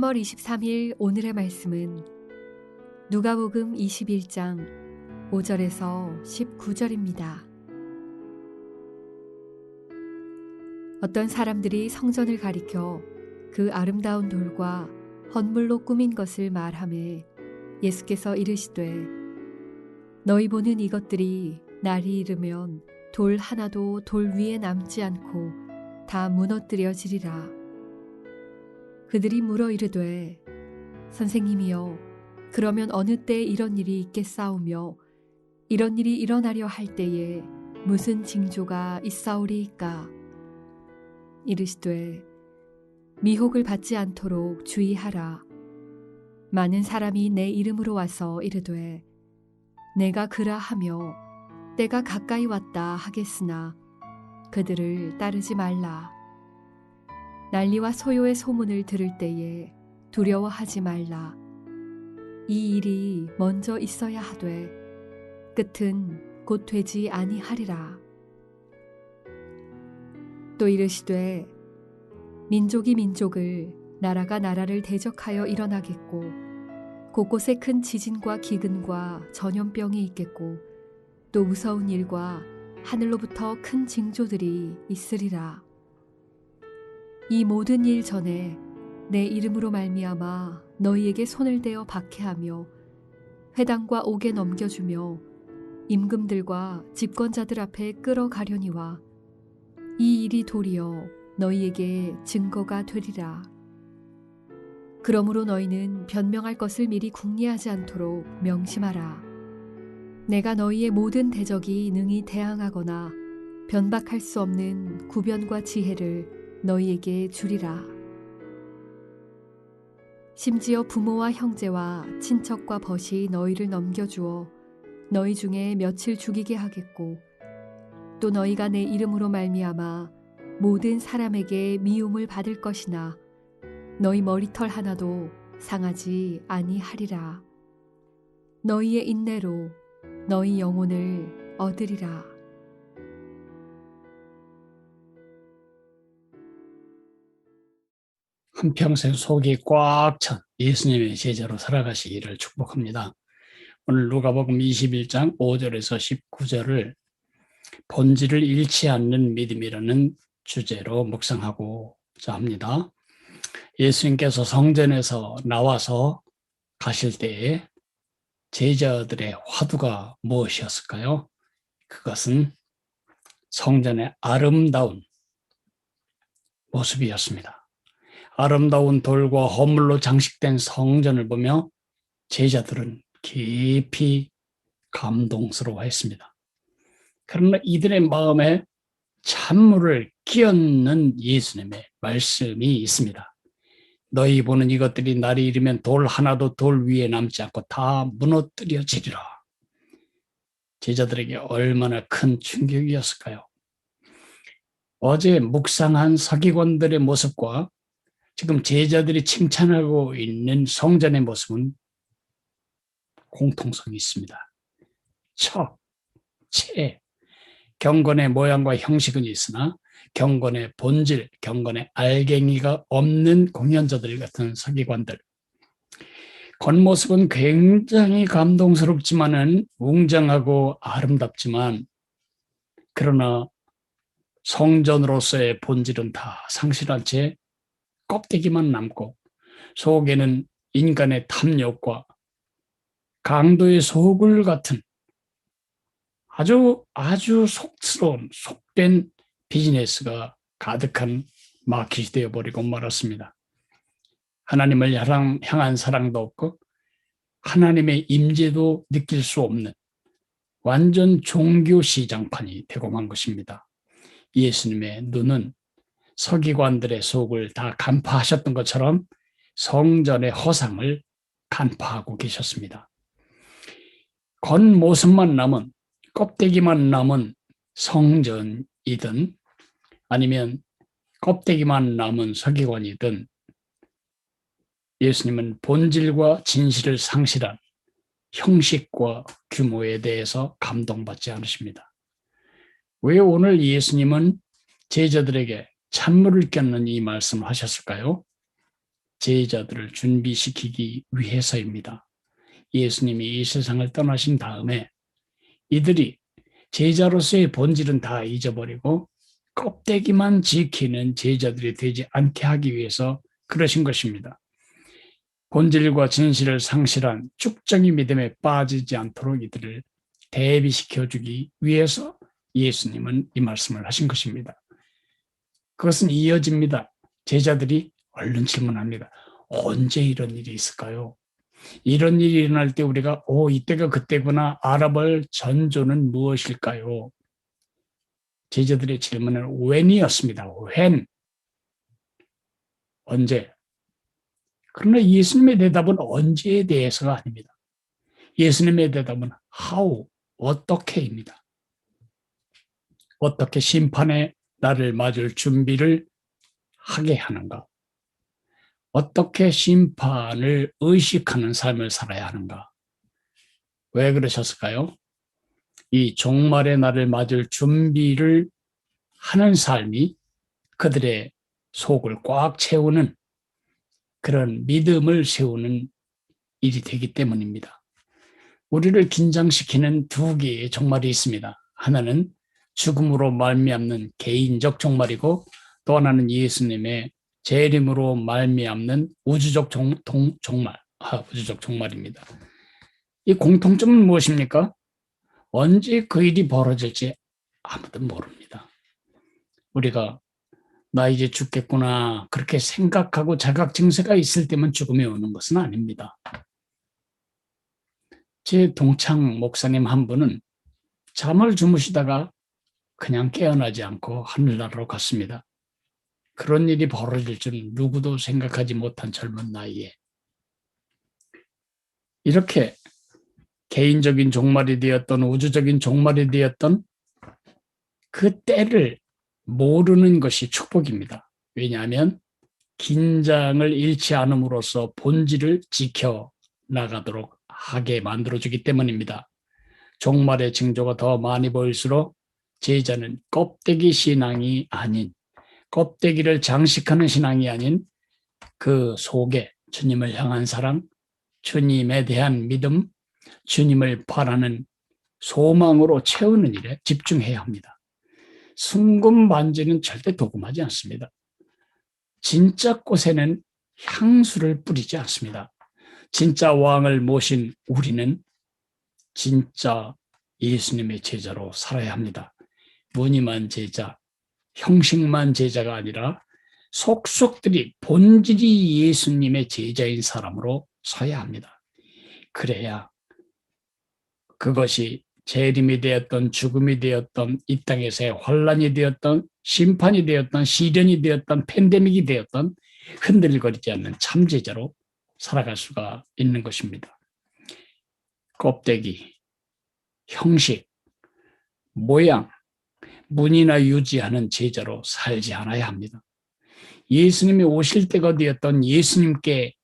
3월 23일 오늘의 말씀은 누가복음 21장 5절에서 19절입니다. 어떤 사람들이 성전을 가리켜 그 아름다운 돌과 헌물로 꾸민 것을 말하매 예수께서 이르시되 너희 보는 이것들이 날이 이르면 돌 하나도 돌 위에 남지 않고 다 무너뜨려지리라. 그들이 물어 이르되 선생님이여 그러면 어느 때에 이런 일이 있겠사오며 이런 일이 일어나려 할 때에 무슨 징조가 있사오리이까? 이르시되 미혹을 받지 않도록 주의하라. 많은 사람이 내 이름으로 와서 이르되 내가 그라 하며 때가 가까이 왔다 하겠으나 그들을 따르지 말라. 난리와 소요의 소문을 들을 때에 두려워하지 말라. 이 일이 먼저 있어야 하되 끝은 곧 되지 아니하리라. 또 이르시되 민족이 민족을 나라가 나라를 대적하여 일어나겠고 곳곳에 큰 지진과 기근과 전염병이 있겠고 또 무서운 일과 하늘로부터 큰 징조들이 있으리라. 이 모든 일 전에 내 이름으로 말미암아 너희에게 손을 대어 박해하며 회당과 옥에 넘겨주며 임금들과 집권자들 앞에 끌어가려니와 이 일이 도리어 너희에게 증거가 되리라. 그러므로 너희는 변명할 것을 미리 궁리하지 않도록 명심하라. 내가 너희의 모든 대적이 능히 대항하거나 변박할 수 없는 구변과 지혜를 너희에게 주리라. 심지어 부모와 형제와 친척과 벗이 너희를 넘겨주어 너희 중에 며칠 죽이게 하겠고 또 너희가 내 이름으로 말미암아 모든 사람에게 미움을 받을 것이나 너희 머리털 하나도 상하지 아니하리라. 너희의 인내로 너희 영혼을 얻으리라. 한평생 속이 꽉 찬 예수님의 제자로 살아가시기를 축복합니다. 오늘 누가복음 21장 5절에서 19절을 본질을 잃지 않는 믿음이라는 주제로 묵상하고자 합니다. 예수님께서 성전에서 나와서 가실 때에 제자들의 화두가 무엇이었을까요? 그것은 성전의 아름다운 모습이었습니다. 아름다운 돌과 허물로 장식된 성전을 보며 제자들은 깊이 감동스러워했습니다. 그러나 이들의 마음에 찬물을 끼얹는 예수님의 말씀이 있습니다. 너희 보는 이것들이 날이 이르면 돌 하나도 돌 위에 남지 않고 다 무너뜨려지리라. 제자들에게 얼마나 큰 충격이었을까요? 어제 묵상한 서기관들의 모습과 지금 제자들이 칭찬하고 있는 성전의 모습은 공통성이 있습니다. 척, 채, 경건의 모양과 형식은 있으나 경건의 본질, 경건의 알갱이가 없는 공연자들 같은 서기관들. 겉모습은 굉장히 감동스럽지만은 웅장하고 아름답지만 그러나 성전으로서의 본질은 다 상실한 채 껍데기만 남고 속에는 인간의 탐욕과 강도의 소굴 같은 아주 속스러운 속된 비즈니스가 가득한 마켓이 되어버리고 말았습니다. 하나님을 향한 사랑도 없고 하나님의 임재도 느낄 수 없는 완전 종교 시장판이 되고 만 것입니다. 예수님의 눈은 서기관들의 속을 다 간파하셨던 것처럼 성전의 허상을 간파하고 계셨습니다. 겉모습만 남은 껍데기만 남은 성전이든 아니면 껍데기만 남은 서기관이든 예수님은 본질과 진실을 상실한 형식과 규모에 대해서 감동받지 않으십니다. 왜 오늘 예수님은 제자들에게 찬물을 꼈는 이 말씀을 하셨을까요? 제자들을 준비시키기 위해서입니다. 예수님이 이 세상을 떠나신 다음에 이들이 제자로서의 본질은 다 잊어버리고 껍데기만 지키는 제자들이 되지 않게 하기 위해서 그러신 것입니다. 본질과 진실을 상실한 쭉정이 믿음에 빠지지 않도록 이들을 대비시켜주기 위해서 예수님은 이 말씀을 하신 것입니다. 그것은 이어집니다. 제자들이 얼른 질문합니다. 언제 이런 일이 있을까요? 이런 일이 일어날 때 우리가 이때가 그때구나 알아볼 전조는 무엇일까요? 제자들의 질문은 when이었습니다. when. 언제? 그러나 예수님의 대답은 언제에 대해서가 아닙니다. 예수님의 대답은 how, 어떻게입니다. 어떻게 심판의 날을 맞을 준비를 하게 하는가? 어떻게 심판을 의식하는 삶을 살아야 하는가? 왜 그러셨을까요? 이 종말의 날을 맞을 준비를 하는 삶이 그들의 속을 꽉 채우는 그런 믿음을 세우는 일이 되기 때문입니다. 우리를 긴장시키는 두 개의 종말이 있습니다. 하나는 죽음으로 말미암는 개인적 종말이고 또 하나는 예수님의 재림으로 말미암는 우주적 종말입니다. 이 공통점은 무엇입니까? 언제 그 일이 벌어질지 아무도 모릅니다. 우리가 나 이제 죽겠구나 그렇게 생각하고 자각 증세가 있을 때만 죽음이 오는 것은 아닙니다. 제 동창 목사님 한 분은 잠을 주무시다가 그냥 깨어나지 않고 하늘나라로 갔습니다. 그런 일이 벌어질 줄은 누구도 생각하지 못한 젊은 나이에 이렇게 개인적인 종말이 되었던 우주적인 종말이 되었던 그 때를 모르는 것이 축복입니다. 왜냐하면 긴장을 잃지 않음으로써 본질을 지켜나가도록 하게 만들어주기 때문입니다. 종말의 징조가 더 많이 보일수록 제자는 껍데기 신앙이 아닌 껍데기를 장식하는 신앙이 아닌 그 속에 주님을 향한 사랑, 주님에 대한 믿음, 주님을 바라는 소망으로 채우는 일에 집중해야 합니다. 순금반지는 절대 도금하지 않습니다. 진짜 꽃에는 향수를 뿌리지 않습니다. 진짜 왕을 모신 우리는 진짜 예수님의 제자로 살아야 합니다. 무늬만 제자, 형식만 제자가 아니라 속속들이 본질이 예수님의 제자인 사람으로 서야 합니다. 그래야 그것이 재림이 되었던 죽음이 되었던 이 땅에서의 환란이 되었던 심판이 되었던 시련이 되었던 팬데믹이 되었던 흔들거리지 않는 참제자로 살아갈 수가 있는 것입니다. 껍데기, 형식, 모양, 문이나 유지하는 제자로 살지 않아야 합니다. 예수님이 오실 때가 되었던 예수님께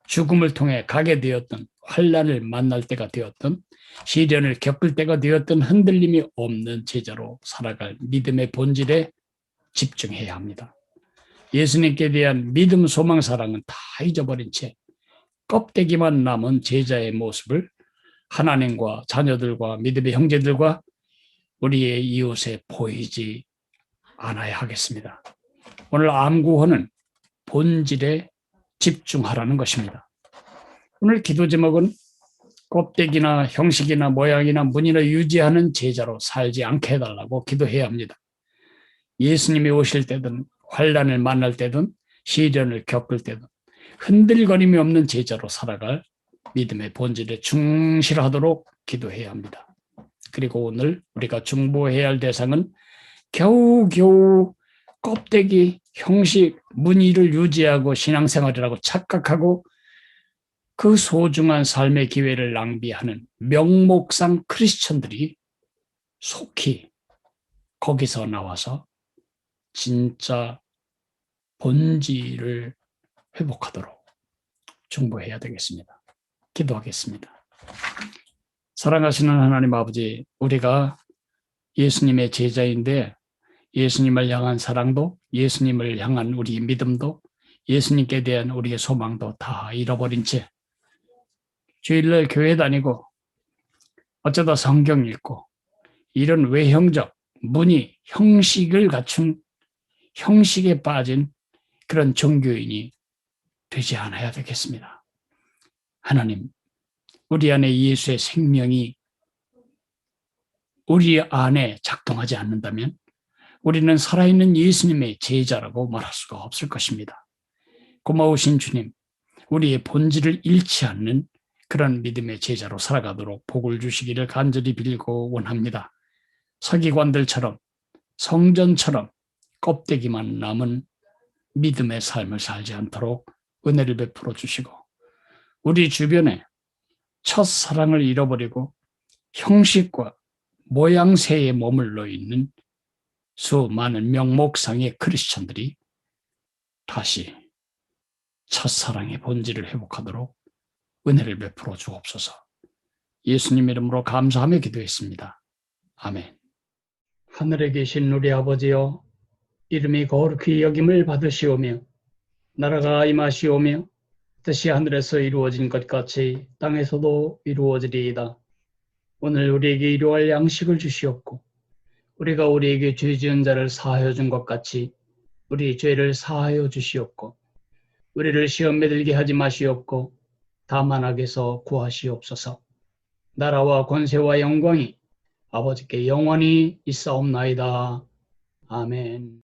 죽음을 통해 가게 되었던 환란을 만날 때가 되었던 시련을 겪을 때가 되었던 흔들림이 없는 제자로 살아갈 믿음의 본질에 집중해야 합니다. 예수님께 대한 믿음, 소망, 사랑은 다 잊어버린 채 껍데기만 남은 제자의 모습을 하나님과 자녀들과 믿음의 형제들과 우리의 이웃에 보이지 않아야 하겠습니다. 오늘 암구호는 본질에 집중하라는 것입니다. 오늘 기도 제목은 껍데기나 형식이나 모양이나 문이나 유지하는 제자로 살지 않게 해달라고 기도해야 합니다. 예수님이 오실 때든 환란을 만날 때든 시련을 겪을 때든 흔들거림이 없는 제자로 살아갈 믿음의 본질에 충실하도록 기도해야 합니다. 그리고 오늘 우리가 중보해야 할 대상은 겨우겨우 껍데기, 형식, 무늬를 유지하고 신앙생활이라고 착각하고 그 소중한 삶의 기회를 낭비하는 명목상 크리스천들이 속히 거기서 나와서 진짜 본질을 회복하도록 중보해야 되겠습니다. 기도하겠습니다. 사랑하시는 하나님 아버지, 우리가 예수님의 제자인데 예수님을 향한 사랑도 예수님을 향한 우리 믿음도 예수님께 대한 우리의 소망도 다 잃어버린 채 주일날 교회 다니고 어쩌다 성경 읽고 이런 외형적 무늬 형식을 갖춘 형식에 빠진 그런 종교인이 되지 않아야 되겠습니다. 하나님, 우리 안에 예수의 생명이 우리 안에 작동하지 않는다면 우리는 살아있는 예수님의 제자라고 말할 수가 없을 것입니다. 고마우신 주님, 우리의 본질을 잃지 않는 그런 믿음의 제자로 살아가도록 복을 주시기를 간절히 빌고 원합니다. 서기관들처럼 성전처럼 껍데기만 남은 믿음의 삶을 살지 않도록 은혜를 베풀어 주시고 우리 주변에 첫사랑을 잃어버리고 형식과 모양새에 머물러 있는 수많은 명목상의 크리스천들이 다시 첫사랑의 본질을 회복하도록 은혜를 베풀어 주옵소서. 예수님 이름으로 감사하며 기도했습니다. 아멘. 하늘에 계신 우리 아버지여, 이름이 거룩히 여김을 받으시오며 나라가 임하시오며 뜻이 하늘에서 이루어진 것 같이 땅에서도 이루어지리이다. 오늘 우리에게 일용할 양식을 주시옵고 우리가 우리에게 죄 지은 자를 사하여 준 것 같이 우리 죄를 사하여 주시옵고 우리를 시험에 들게 하지 마시옵고 다만 악에서 구하시옵소서. 나라와 권세와 영광이 아버지께 영원히 있사옵나이다. 아멘.